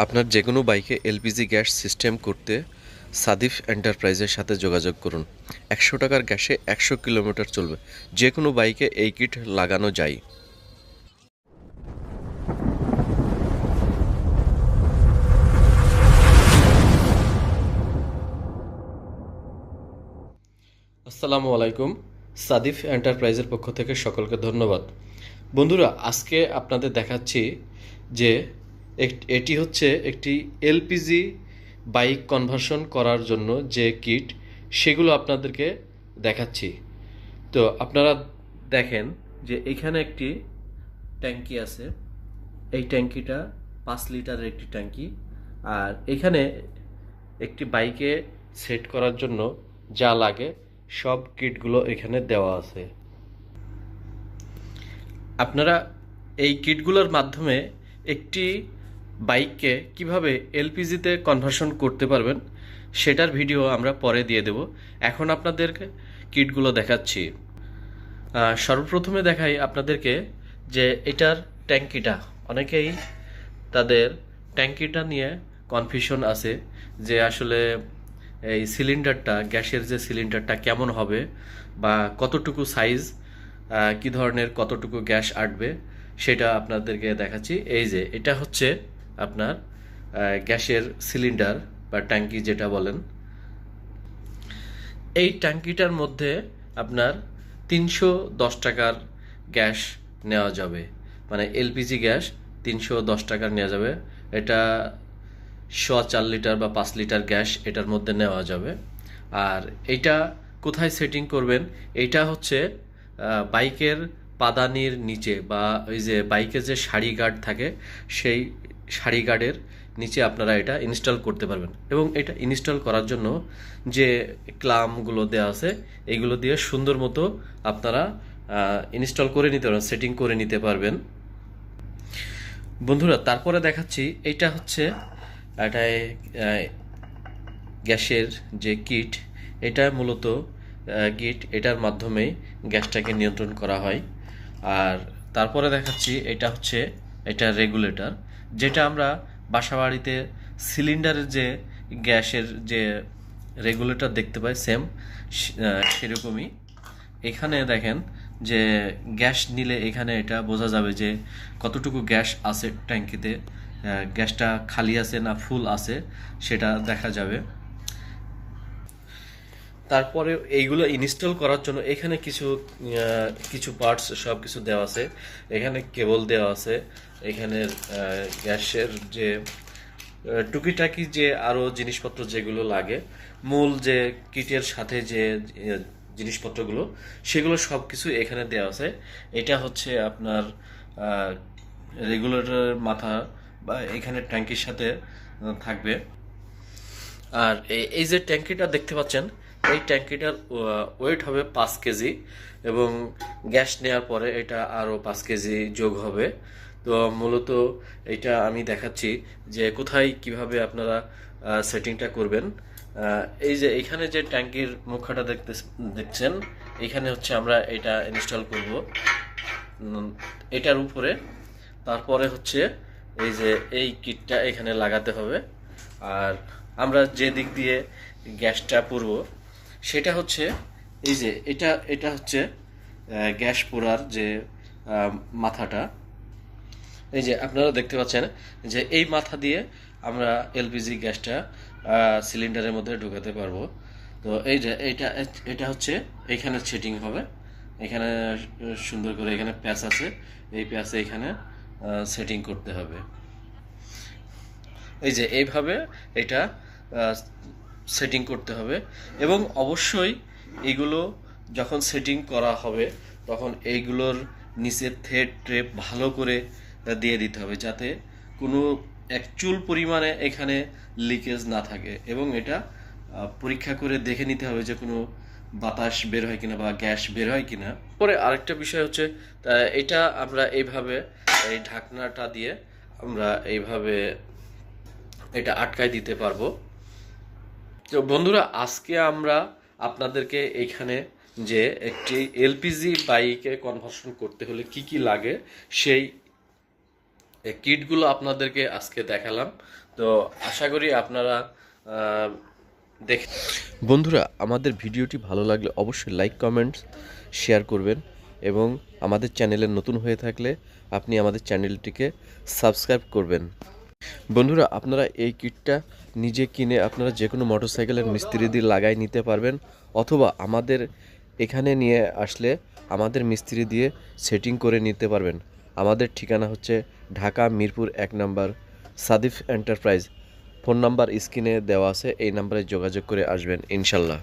আপনার যে কোনো বাইকে এলপিজি গ্যাস সিস্টেম করতে সাদিফ এন্টারপ্রাইজের সাথে যোগাযোগ করুন। 100 টাকার গ্যাসে 100 কিলোমিটার চলবে। যে কোনো বাইকে এই কিট লাগানো যায়। আসসালামু আলাইকুম। সাদিফ এন্টারপ্রাইজের পক্ষ থেকে সকলকে ধন্যবাদ। বন্ধুরা, আজকে আপনাদের দেখাচ্ছি যে এটি হচ্ছে একটি এলপিজি বাইক কনভার্সন করার জন্য যে কিট, সেগুলো আপনাদেরকে দেখাচ্ছি। তো আপনারা দেখেন যে এখানে একটি ট্যাঙ্কি আছে। এই ট্যাঙ্কিটা 5 লিটারের একটি ট্যাঙ্কি। আর এখানে একটি বাইকে সেট করার জন্য যা লাগে সব কিটগুলো এখানে দেওয়া আছে। আপনারা এই কিটগুলোর মাধ্যমে একটি বাইককে কিভাবে এলপিজিতে কনভার্সন করতে পারবেন সেটার ভিডিও আমরা পরে দিয়ে দেব। এখন আপনাদেরকে কিটগুলো দেখাচ্ছি। সর্বপ্রথমে দেখাই আপনাদেরকে যে এটার ট্যাঙ্কিটা। অনেকেই তাদের ট্যাঙ্কিটা নিয়ে কনফিউশন আছে যে আসলে এই সিলিন্ডারটা, গ্যাসের যে সিলিন্ডারটা কেমন হবে বা কতটুকু সাইজ, কি ধরনের কতটুকু গ্যাস আটবে সেটা আপনাদেরকে দেখাচ্ছি। এই যে এটা হচ্ছে আপনার গ্যাসের সিলিন্ডার বা ট্যাঙ্কি যেটা বলেন। এই ট্যাঙ্কিটার মধ্যে আপনার 310 টাকার গ্যাস নেওয়া যাবে, মানে এলপিজি গ্যাস 310 টাকার নেওয়া যাবে। এটা 4.5 লিটার বা 5 লিটার গ্যাস এটার মধ্যে নেওয়া যাবে। আর এটা কোথায় সেটিং করবেন? এটা হচ্ছে বাইকের পাদানির নিচে, বা ওই যে বাইকে যে সারি গার্ড থাকে সেই সারি গার্ডের নিচে আপনারা এটা ইনস্টল করতে পারবেন। এবং এটা ইনস্টল করার জন্য যে ক্লামগুলো দেওয়া আছে এইগুলো দিয়ে সুন্দর মতো আপনারা ইনস্টল করে নিতে পারবেন, সেটিং করে নিতে পারবেন। বন্ধুরা, তারপরে দেখাচ্ছি এটা হচ্ছে এটায় গ্যাসের যে কিট, এটা মূলত কিট, এটার মাধ্যমেই গ্যাসটাকে নিয়ন্ত্রণ করা হয়। আর তারপরে দেখাচ্ছি এটা হচ্ছে এটা রেগুলেটর, যেটা আমরা বাসাবাড়িতে সিলিন্ডারের যে গ্যাসের যে রেগুলেটর দেখতে পাই, সেম সেরকমই। এখানে দেখেন যে গ্যাস নিলে এখানে এটা বোঝা যাবে যে কতটুকু গ্যাস আছে ট্যাঙ্কিতে, গ্যাসটা খালি আছে না ফুল আছে সেটা দেখা যাবে। তারপরে এইগুলো ইনস্টল করার জন্য এখানে কিছু পার্টস সব কিছু দেওয়া আছে। এখানে কেবল দেওয়া আছে, এখানে গ্যাসের যে টুকিটাকি যে আরও জিনিসপত্র যেগুলো লাগে, মূল যে কিটের সাথে যে জিনিসপত্রগুলো, সেগুলো সব কিছু এখানে দেওয়া আছে। এটা হচ্ছে আপনার রেগুলেটরের মাথা, বা এখানে ট্যাঙ্কির সাথে থাকবে। আর এই যে ট্যাঙ্কিটা দেখতে পাচ্ছেন, এই ট্যাঙ্কিটার ওয়েট হবে 5 কেজি, এবং গ্যাস নেওয়ার পরে এটা আরও 5 কেজি যোগ হবে। তো মূলত এটা আমি দেখাচ্ছি যে কোথায় কিভাবে আপনারা সেটিংটা করবেন। এই যে এখানে যে ট্যাঙ্কির মুখাটা দেখছেন, এখানে হচ্ছে আমরা এটা ইনস্টল করব এটার উপরে। তারপরে হচ্ছে এই যে এই কিটটা এখানে লাগাতে হবে। আর আমরা যে দিক দিয়ে গ্যাসটা পুরব সেটা হচ্ছে এই যে এটা এটা হচ্ছে গ্যাস পোড়ার যে মাথাটা। এই যে আপনারা দেখতে পাচ্ছেন যে এই মাথা দিয়ে আমরা এলপিজি গ্যাসটা সিলিন্ডারের মধ্যে ঢোকাতে পারবো। তো এই যে এটা এটা হচ্ছে এখানে সেটিং হবে। এখানে সুন্দর করে এখানে প্যাচ আছে, এই প্যাচে এখানে সেটিং করতে হবে। এই যে এইভাবে এটা সেটিং করতে হবে। এবং অবশ্যই এগুলো যখন সেটিং করা হবে তখন এইগুলোর নিচে থ্রেড ট্রেপ ভালো করে দিয়ে দিতে হবে, যাতে কোনো এক চুল পরিমাণে এখানে লিকেজ না থাকে। এবং এটা পরীক্ষা করে দেখে নিতে হবে যে কোনো বাতাস বের হয় কিনা বা গ্যাস বের হয় কিনা। পরে আরেকটা বিষয় হচ্ছে এটা আমরা এইভাবে এই ঢাকনাটা দিয়ে আমরা এইভাবে এটা আটকায় দিতে পারবো। তো বন্ধুরা, আজকে আমরা আপনাদেরকে এখানে যে একটি এলপিজি বাইকে কনভার্সন করতে হলে কি কি লাগে সেই এই কিটগুলো আপনাদেরকে আজকে দেখালাম। তো আশা করি আপনারা দেখ বন্ধুরা, আমাদের ভিডিওটি ভালো লাগলে অবশ্যই লাইক কমেন্টস শেয়ার করবেন এবং আমাদের চ্যানেলে নতুন হয়ে থাকলে আপনি আমাদের চ্যানেলটিকে সাবস্ক্রাইব করবেন। বন্ধুরা, আপনারা এই কিটটা নিজে কিনে আপনারা যে কোনো মোটরসাইকেলের মিস্ত্রি দিয়ে লাগাই নিতে পারবেন, অথবা আমাদের এখানে নিয়ে আসলে আমাদের মিস্ত্রি দিয়ে সেটিং করে নিতে পারবেন। আমাদের ঠিকানা হচ্ছে ঢাকা মিরপুর 1 নম্বর, সাদিফ এন্টারপ্রাইজ। ফোন নাম্বার স্ক্রিনে দেওয়া আছে, এই নাম্বারে যোগাযোগ করে আসবেন ইনশাল্লাহ।